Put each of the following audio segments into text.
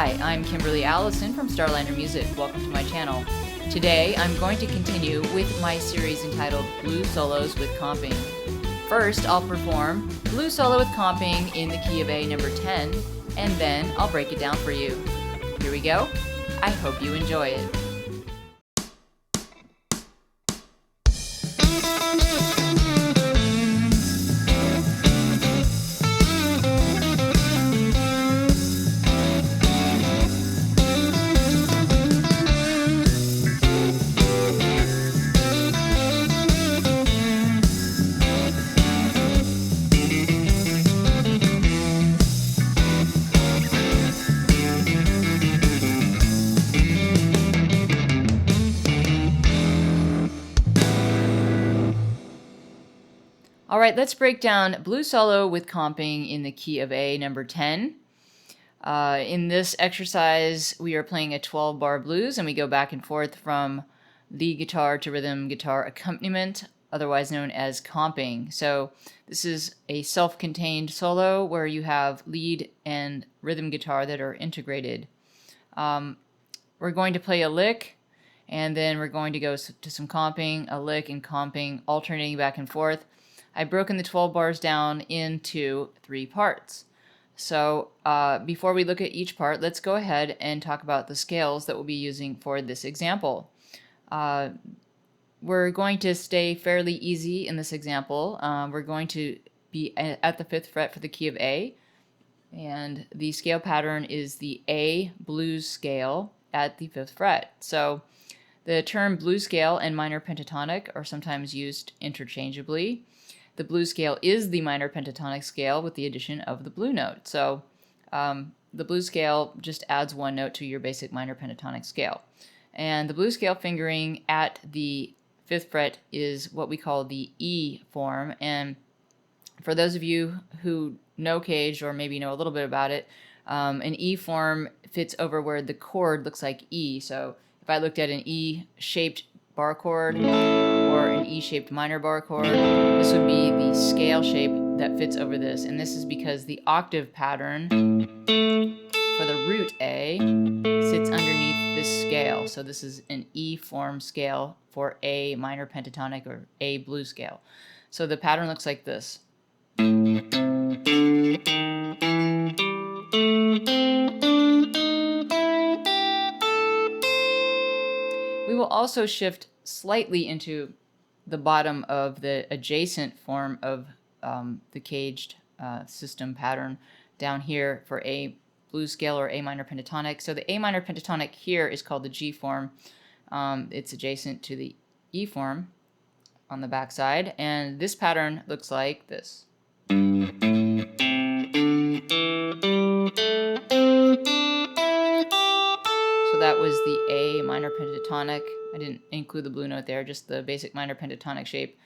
Hi, I'm Kimberly Allison from Starliner Music. Welcome to my channel. Today I'm going to continue with my series entitled Blues Solos with Comping. First, I'll perform Blues Solo with Comping in the key of A number 10, and then I'll break it down for you. Here we go. I hope you enjoy it. All right, let's break down Blues Solo with Comping in the key of A number 10. In this exercise, we are playing a 12-bar blues, and we go back and forth from lead guitar to rhythm guitar accompaniment, otherwise known as comping. So this is a self-contained solo where you have lead and rhythm guitar that are integrated. We're going to play a lick, and then we're going to go to some comping, a lick and comping, alternating back and forth. I've broken the 12 bars down into 3 parts. So before we look at each part, let's go ahead and talk about the scales that we'll be using for this example. We're going to stay fairly easy in this example. We're going to be at the 5th fret for the key of A, and the scale pattern is the A blues scale at the 5th fret. So the term blues scale and minor pentatonic are sometimes used interchangeably. The blues scale is the minor pentatonic scale with the addition of the blue note. So the blues scale just adds one note to your basic minor pentatonic scale. And the blues scale fingering at the 5th fret is what we call the E form. And for those of you who know Cage or maybe know a little bit about it, an E form fits over where the chord looks like E. So if I looked at an E-shaped bar chord or an E-shaped minor bar chord, this would be the scale shape that fits over this, and this is because the octave pattern for the root A sits underneath this scale. So this is an E form scale for A minor pentatonic or A blues scale. So the pattern looks like this. We will also shift slightly into the bottom of the adjacent form of the caged system pattern down here for A blues scale or A minor pentatonic. So the A minor pentatonic here is called the G form. It's adjacent to the E form on the back side, and this pattern looks like this. So that was the A minor pentatonic. I didn't include the blue note there, just the basic minor pentatonic shape,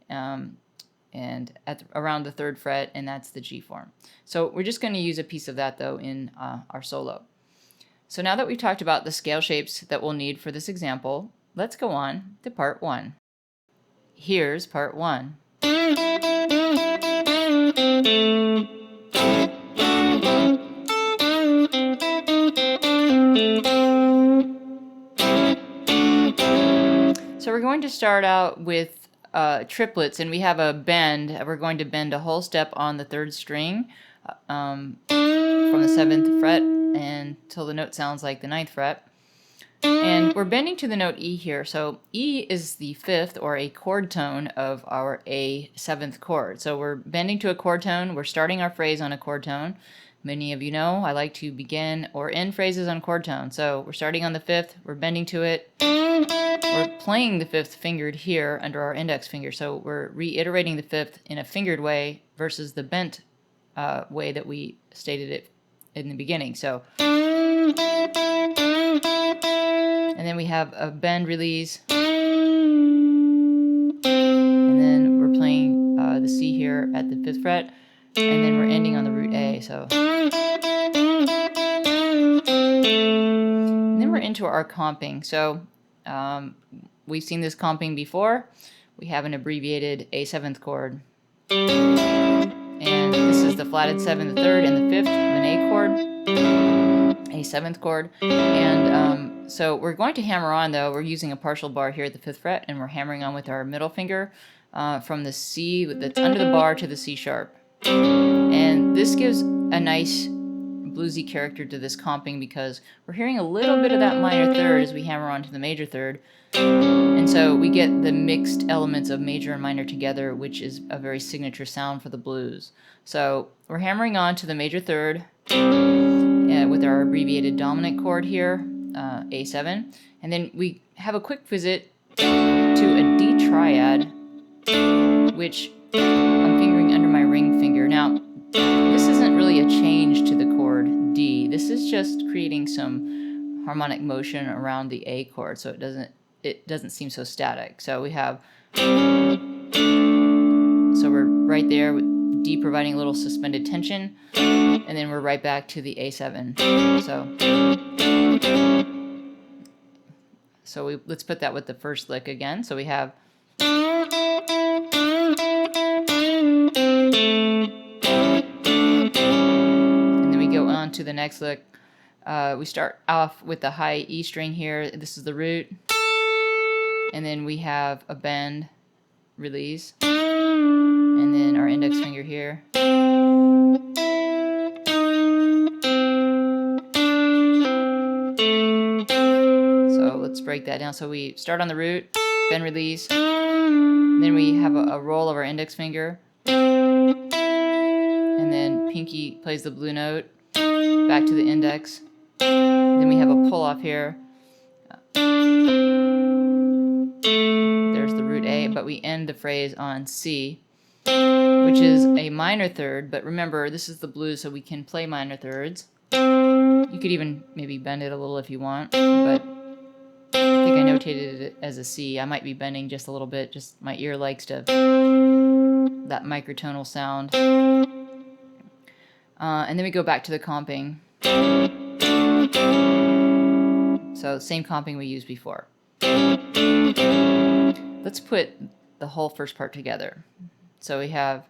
and around the 3rd fret, and that's the G form. So we're just going to use a piece of that though in our solo. So now that we've talked about the scale shapes that we'll need for this example, let's go on to part 1. Here's part 1. So we're going to start out with triplets, and we have a bend. We're going to bend a whole step on the 3rd string from the 7th fret until the note sounds like the 9th fret. And we're bending to the note E here. So E is the 5th or a chord tone of our A 7th chord. So we're bending to a chord tone. We're starting our phrase on a chord tone. Many of you know I like to begin or end phrases on chord tone. So we're starting on the 5th, we're bending to it. We're playing the 5th fingered here under our index finger. So we're reiterating the 5th in a fingered way versus the bent way that we stated it in the beginning. So, and then we have a bend release. And then we're playing the C here at the 5th fret. And then we're ending on the root A. So, and then we're into our comping. So we've seen this comping before. We have an abbreviated A 7th chord. And this is the flatted 7th, the 3rd, and the 5th of an A chord. a 7th chord. And so we're going to hammer on, though. We're using a partial bar here at the 5th fret, and we're hammering on with our middle finger from the C that's under the bar to the C sharp. And this gives a nice bluesy character to this comping because we're hearing a little bit of that minor third as we hammer on to the major third. And so we get the mixed elements of major and minor together, which is a very signature sound for the blues. So we're hammering on to the major third with our abbreviated dominant chord here, A7. And then we have a quick visit to a D triad, which I'm fingering under my ring finger. Now, this isn't really a change to the chord D. This is just creating some harmonic motion around the A chord, so it doesn't seem so static. So we have, so we're right there with D providing a little suspended tension, and then we're right back to the A7. So let's put that with the first lick again. So we have, and then we go on to the next lick. We start off with the high E string here. This is the root, and then we have a bend, release, and then our index finger here. So let's break that down. So we start on the root, bend, release, then we have a roll of our index finger, and then pinky plays the blue note, back to the index, then we have a pull off here. There's the root A, but we end the phrase on C, which is a minor third, but remember, this is the blues, so we can play minor thirds. You could even maybe bend it a little if you want, but I think I notated it as a C. I might be bending just a little bit, just my ear likes that microtonal sound. And then we go back to the comping. So same comping we used before. Let's put the whole first part together. So we have,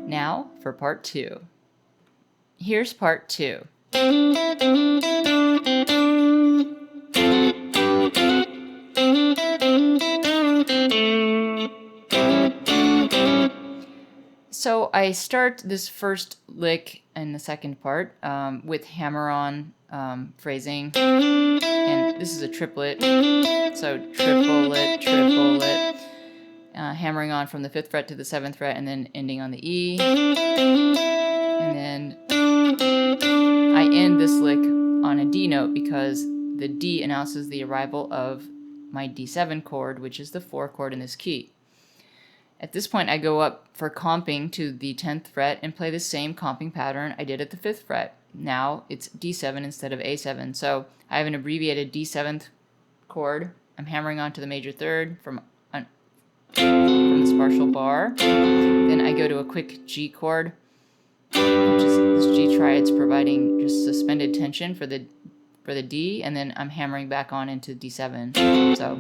now for part 2. Here's part 2. So I start this first lick in the second part with hammer-on phrasing, and this is a triplet, so triplet, hammering on from the 5th fret to the 7th fret, and then ending on the E, and then I end this lick on a D note because the D announces the arrival of my D7 chord, which is the 4 chord in this key. At this point, I go up for comping to the 10th fret and play the same comping pattern I did at the 5th fret. Now it's D7 instead of A7. So I have an abbreviated D7th chord. I'm hammering onto the major third from this partial bar. Then I go to a quick G chord, which is this G triad's providing just suspended tension for the D, and then I'm hammering back on into D7. So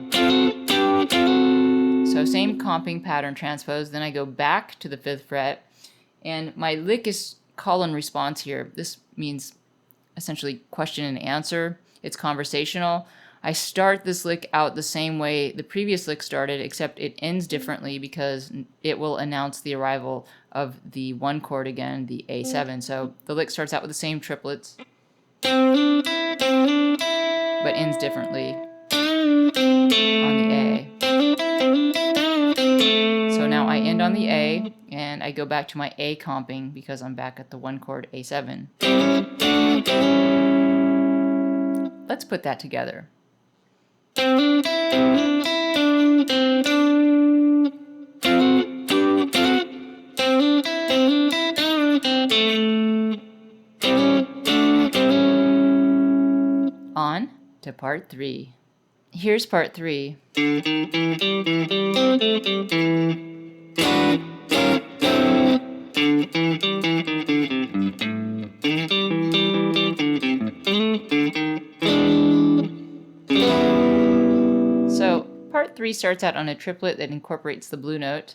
same comping pattern transpose, then I go back to the 5th fret, and my lick is call and response here. This means essentially question and answer. It's conversational. I start this lick out the same way the previous lick started, except it ends differently because it will announce the arrival of the 1 chord again, the A7. So the lick starts out with the same triplets, but ends differently on the A. So now I end on the A, and I go back to my A comping because I'm back at the 1 chord A7. Let's put that together. On to part 3. Here's part 3. 3 starts out on a triplet that incorporates the blue note.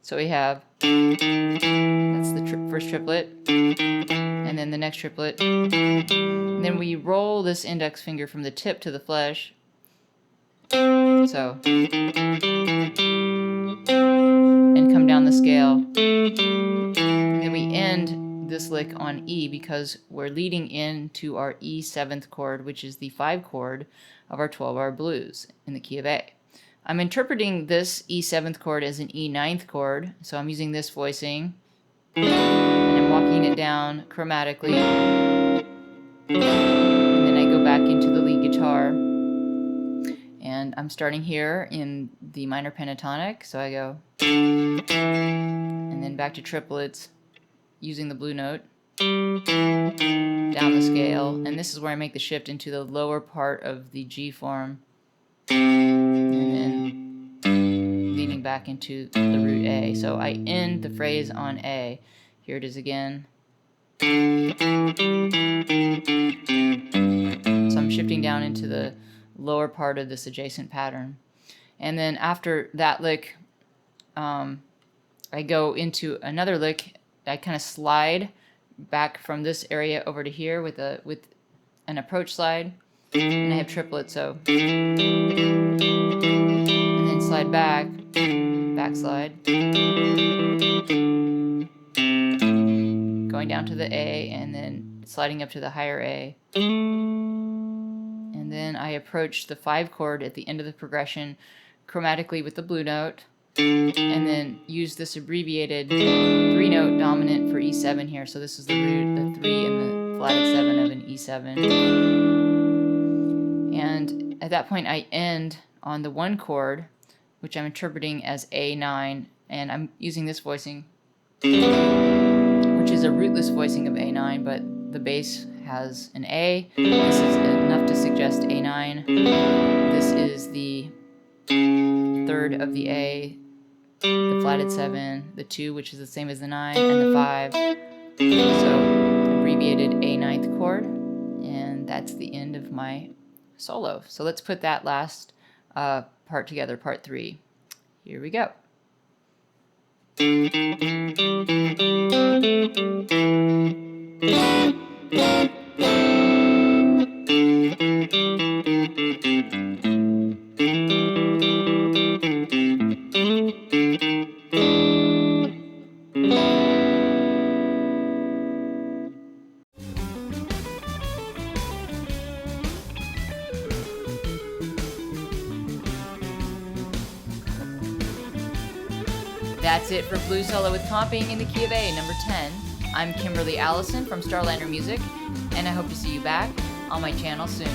So we have, that's the first triplet, and then the next triplet. And then we roll this index finger from the tip to the flesh. So, and come down the scale. And then we end this lick on E because we're leading into our E 7th chord, which is the 5 chord of our 12-bar blues in the key of A. I'm interpreting this E 7th chord as an E 9th chord, so I'm using this voicing, and I'm walking it down chromatically, and then I go back into the lead guitar, and I'm starting here in the minor pentatonic, so I go, and then back to triplets, using the blue note, down the scale, and this is where I make the shift into the lower part of the G form, and then leaning back into the root A. So I end the phrase on A. Here it is again. So I'm shifting down into the lower part of this adjacent pattern. And then after that lick, I go into another lick. I kind of slide back from this area over to here with an approach slide, and I have triplets, so, and then slide back, backslide, going down to the A, and then sliding up to the higher A, and then I approach the 5 chord at the end of the progression chromatically with the blue note, and then use this abbreviated 3-note dominant for E7 here. So this is the root, the 3, and the flatted 7 of an E7. And at that point I end on the 1 chord, which I'm interpreting as A9, and I'm using this voicing, which is a rootless voicing of A9, but the bass has an A. This is enough to suggest A9. This is the 3rd of the A, the flatted 7, the 2, which is the same as the 9, and the 5. So abbreviated A 9th chord, and that's the end of my solo. So let's put that last part together, part 3. Here we go. That's it for Blues Solo with Comping in the Key of A, number 10. I'm Kimberly Allison from Starliner Music, and I hope to see you back on my channel soon.